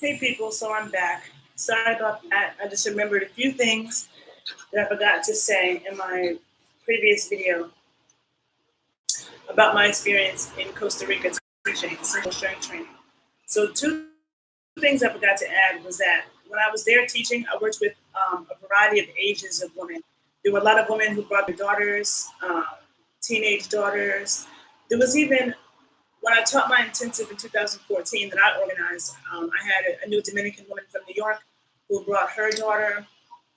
Hey people, so I'm back. Sorry about that. I just remembered a few things that I forgot to say in my previous video about my experience in Costa Rica teaching simple strength training. So two things I forgot to add was that when I was there teaching, I worked with a variety of ages of women. There were a lot of women who brought their daughters, teenage daughters. There was even when I taught my intensive in 2014 that I organized, I had a new Dominican woman from New York who brought her daughter,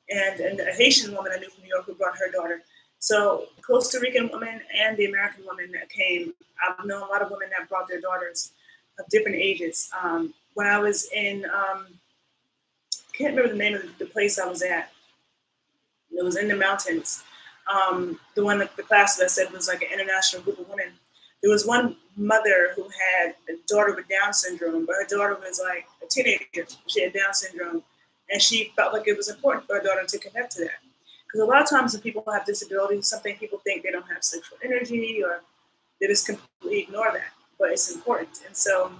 and a Haitian woman I knew from New York who brought her daughter. So Costa Rican women and the American women that came, I've known a lot of women that brought their daughters of different ages. When I was in, can't remember the name of the place I was at. It was in the mountains. The one that the class that I said was like an international group of women. There was one mother who had a daughter with Down syndrome, but her daughter was like a teenager. She had Down syndrome, and she felt like it was important for her daughter to connect to that. Because a lot of times when people have disabilities, something people think they don't have sexual energy or they just completely ignore that, but it's important. And so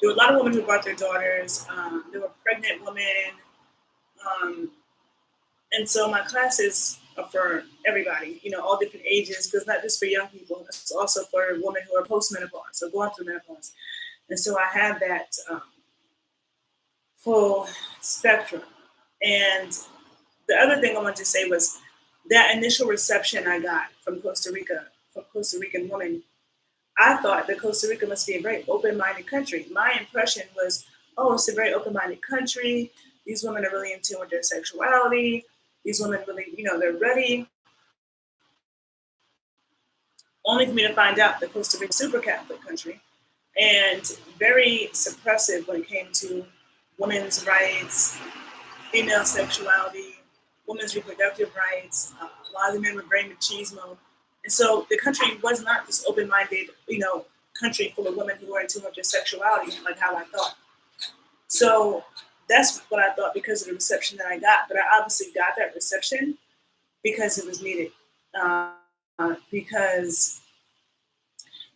there were a lot of women who brought their daughters. There were pregnant women. Um, And so my classes are for everybody, all different ages, because not just for young people, it's also for women who are post-menopause, so going through menopause. And so I had that full spectrum. And the other thing I wanted to say was that initial reception I got from Costa Rica, from Costa Rican women, I thought that Costa Rica must be a very open-minded country. My impression was, oh, it's a very open-minded country. These women are really in tune with their sexuality. These women really, they're ready. Only for me to find out that Costa Rica is a super Catholic country and very suppressive when it came to women's rights, female sexuality, women's reproductive rights. A lot of the men were very machismo. And so the country was not this open-minded, country full of women who were in tune with their sexuality, like how I thought. So that's what I thought because of the reception that I got. But I obviously got that reception because it was needed. Because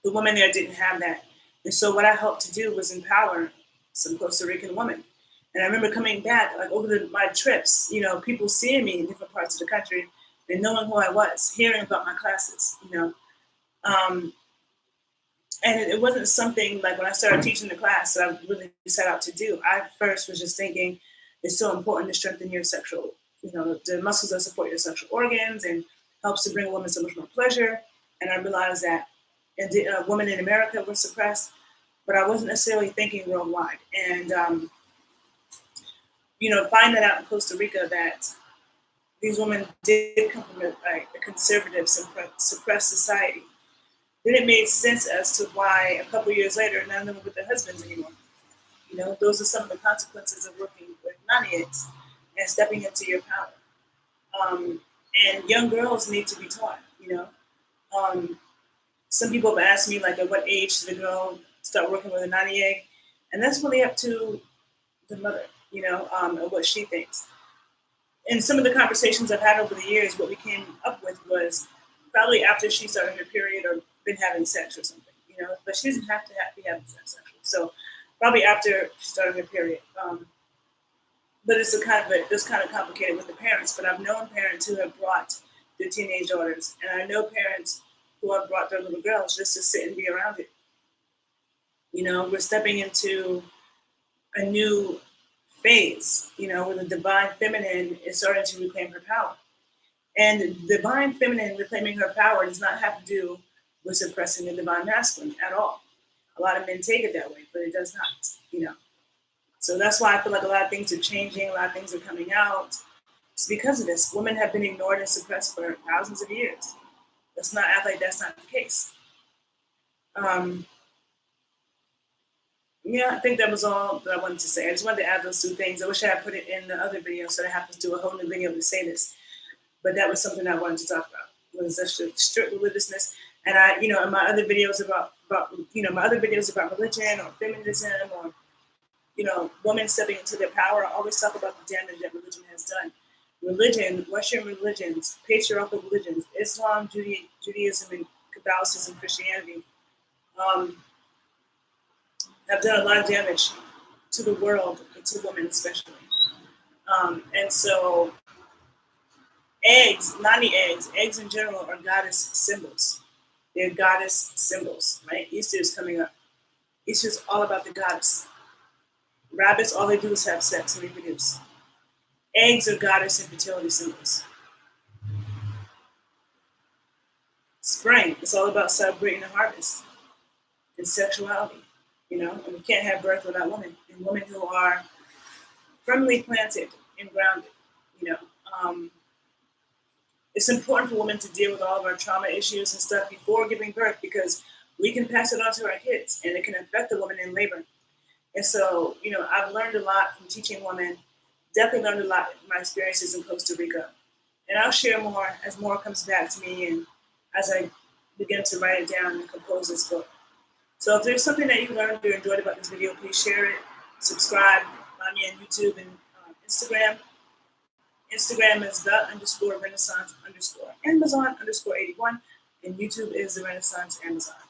the women there didn't have that. And so what I helped to do was empower some Costa Rican women. And I remember coming back, like over my trips, people seeing me in different parts of the country and knowing who I was, hearing about my classes. And it wasn't something like when I started teaching the class that I really set out to do. I first was just thinking it's so important to strengthen your sexual, the muscles that support your sexual organs and helps to bring a woman so much more pleasure. And I realized that women in America were suppressed, but I wasn't necessarily thinking worldwide. And, finding out in Costa Rica that these women did come from a conservative, suppressed society, then it made sense as to why a couple years later, none of them were with their husbands anymore. Those are some of the consequences of working with nannies and stepping into your power. And young girls need to be taught. Um, some people have asked me, like, at what age should a girl start working with a nanny egg? And that's really up to the mother, and what she thinks. In some of the conversations I've had over the years, what we came up with was probably after she started her period or been having sex or something, but she doesn't have to be having sex actually. So probably after she started her period. But it's kind of complicated with the parents. But I've known parents who have brought their teenage daughters, and I know parents who have brought their little girls just to sit and be around it. We're stepping into a new phase, where the divine feminine is starting to reclaim her power. And the divine feminine reclaiming her power does not have to do with suppressing the divine masculine at all. A lot of men take it that way, but it does not. So that's why I feel like a lot of things are changing, a lot of things are coming out. It's because of this. Women have been ignored and suppressed for thousands of years. Let's not act like that's not the case. Yeah, I think that was all that I wanted to say. I just wanted to add those two things. I wish I had put it in the other video so I have to do a whole new video to say this. But that was something I wanted to talk about, was strict religiousness. And in my other videos about religion or feminism or, women stepping into their power, I always talk about the damage that religion has done. Religion, Western religions, patriarchal religions, Islam, Judaism, and Catholicism, Christianity, have done a lot of damage to the world, but to women especially. And so eggs, not only eggs in general are goddess symbols. They're goddess symbols, right? Easter is coming up. Easter is all about the goddess. Rabbits, all they do is have sex and reproduce. Eggs are goddess and fertility symbols. Spring is all about celebrating the harvest and sexuality, and we can't have birth without women, and women who are firmly planted and grounded, you know. Um, it's important for women to deal with all of our trauma issues and stuff before giving birth because we can pass it on to our kids and it can affect the woman in labor. And so, I've learned a lot from teaching women, definitely learned a lot from my experiences in Costa Rica. And I'll share more as more comes back to me and as I begin to write it down and compose this book. So if there's something that you learned or enjoyed about this video, please share it, subscribe, find me on YouTube and Instagram. Instagram is the_Renaissance_Amazon_81, and YouTube is the Renaissance Amazon.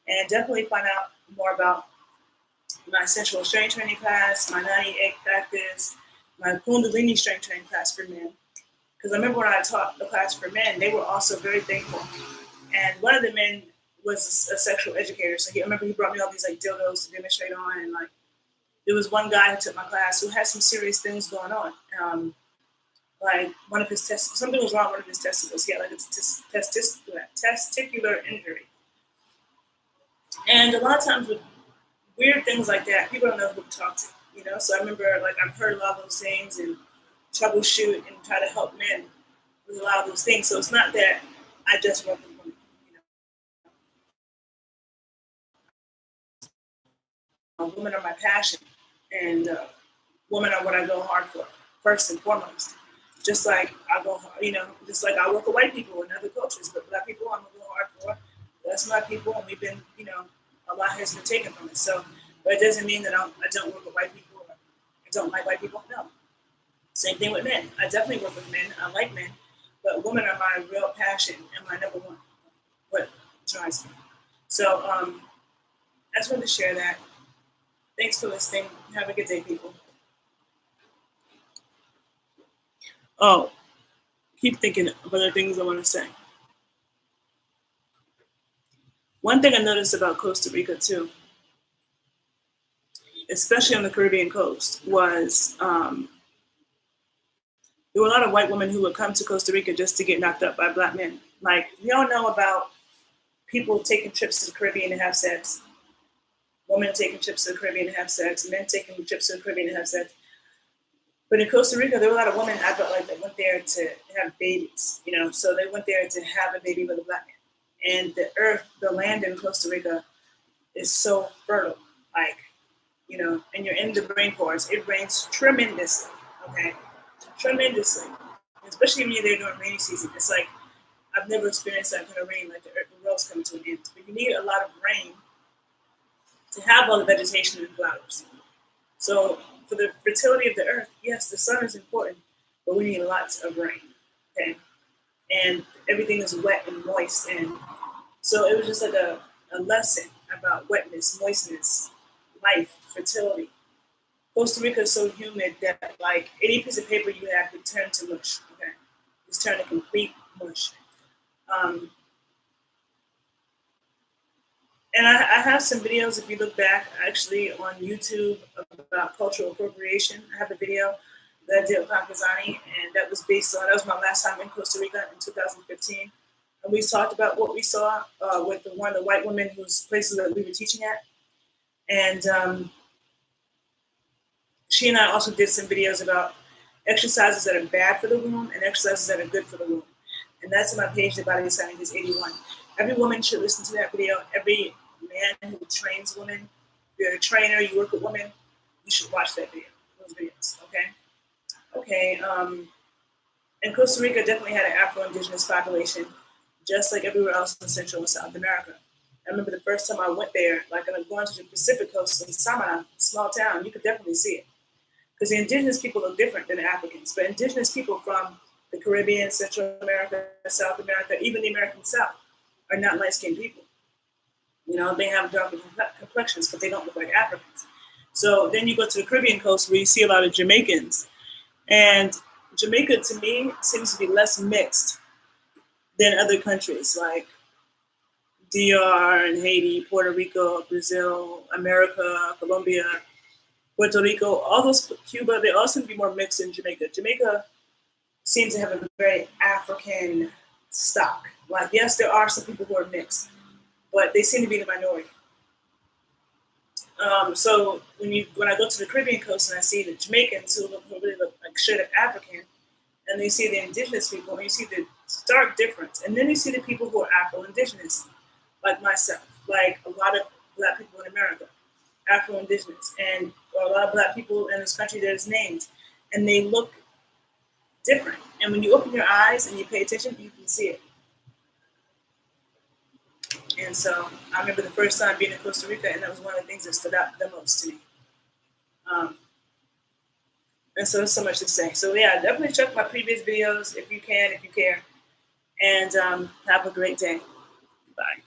And definitely find out more about my Sensual strength training class, my 98 practice, my Kundalini strength training class for men. Because I remember when I taught the class for men, they were also very thankful. And one of the men was a sexual educator. So I remember he brought me all these like dildos to demonstrate on. And like there was one guy who took my class who had some serious things going on. Like one of his something was wrong with one of his testicles. He had like a testicular injury. And a lot of times with weird things like that, people don't know who to talk to, So I remember like I've heard a lot of those things and troubleshoot and try to help men with a lot of those things. So it's not that I just work with women, Women are my passion, and women are what I go hard for, first and foremost. Just like I go, just like I work with white people in other cultures, but black people I'm gonna go hard for. That's my people, and we've been, a lot has been taken from us. So, but it doesn't mean that I don't work with white people or I don't like white people. No. Same thing with men. I definitely work with men. I like men, but women are my real passion and my number one. What drives me. So I just wanted to share that. Thanks for listening. Have a good day, people. Oh, keep thinking of other things I want to say. One thing I noticed about Costa Rica too, especially on the Caribbean coast, was there were a lot of white women who would come to Costa Rica just to get knocked up by black men. Like we all know about people taking trips to the Caribbean to have sex, women taking trips to the Caribbean to have sex, men taking trips to the Caribbean to have sex. But in Costa Rica, there were a lot of women I felt like that went there to have babies, so they went there to have a baby with a black man. And the land in Costa Rica is so fertile, like, and you're in the rainforest. It rains tremendously, okay? Tremendously. Especially when you're there during rainy season. It's like, I've never experienced that kind of rain, like the world's coming to an end. But you need a lot of rain to have all the vegetation and flowers. So for the fertility of the earth, yes, the sun is important, but we need lots of rain, okay? And everything is wet and moist. And so it was just like a lesson about wetness, moistness, life, fertility. Costa Rica is so humid that like any piece of paper you have would turn to mush, okay? Just turn to complete mush. And I have some videos, if you look back, actually on YouTube about cultural appropriation. I have a video that I did with Pakistani, and that was that was my last time in Costa Rica in 2015. And we talked about what we saw with one of the white women whose places that we were teaching at. And she and I also did some videos about exercises that are bad for the womb and exercises that are good for the womb. And that's on my page, The Body Scientist 81. Every woman should listen to that video. Every man who trains women, if you're a trainer, you work with women, you should watch that video, those videos, okay? Okay, and Costa Rica definitely had an Afro-Indigenous population, just like everywhere else in Central and South America. I remember the first time I went there, like I'm going to the Pacific coast in Samana, small town, you could definitely see it. Because the indigenous people look different than the Africans, but indigenous people from the Caribbean, Central America, South America, even the American South, are not light-skinned people. They have darker complexions, but they don't look like Africans. So then you go to the Caribbean coast where you see a lot of Jamaicans. And Jamaica, to me, seems to be less mixed than other countries like DR and Haiti, Puerto Rico, Brazil, America, Colombia, Puerto Rico, all those, Cuba, they all seem to be more mixed in Jamaica. Jamaica seems to have a very African stock. Like, yes, there are some people who are mixed, but they seem to be the minority. So when I go to the Caribbean coast and I see the Jamaicans who really look like straight up African, and then you see the indigenous people, and you see the stark difference, and then you see the people who are Afro-Indigenous, like myself, like a lot of Black people in America, Afro-Indigenous, and a lot of Black people in this country that is named, and they look different. And when you open your eyes and you pay attention, you can see it. And so I remember the first time being in Costa Rica, and that was one of the things that stood out the most to me. Um, and so there's so much to say. So yeah, definitely check my previous videos if you can, if you care. And have a great day. Bye.